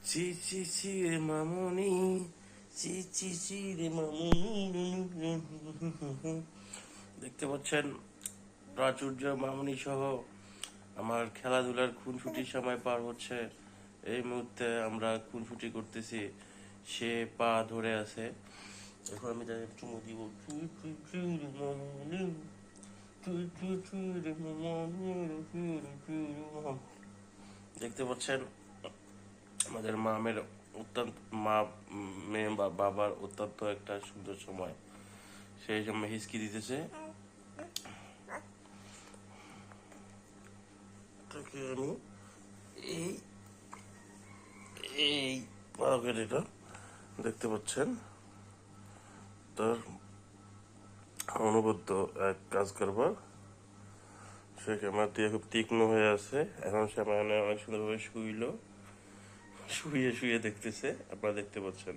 চি চি চি রে মামুনি, চি চি চি রে মামুনি। দেখতে পাচ্ছেন প্রাচুর্য মামুনি সহ আমার খেলাধুলার খুনসুটির সময় পার হচ্ছে। এই মুহূর্তে আমরা খুনসুটি করতেছি, সে পা ধরে আছে। এখন আমি তাদের চুমু দিব। চুই চুই চুই রে মামুনি, চুই চুই চুই রে মামুনি, চুই চুই রে মামুনি। দেখতে পাচ্ছেন আমাদের মামের অত্যন্ত মা মেয়ে বা বাবার অত্যন্ত একটা সুন্দর সময়। সেই সময় হিসকি দিতেছে। তাকে আমি এই এই পাগড়িটা দেখতে পাচ্ছেন, তার অনবদ্য এক কাজ করবার। সে ক্যামেরা দিয়ে খুব তীক্ষ্ণ হয়ে আছে। এখন সে মানে অনেক সুন্দরভাবে শুয়ে শুয়ে দেখতেছে, আপনারা দেখতে পাচ্ছেন।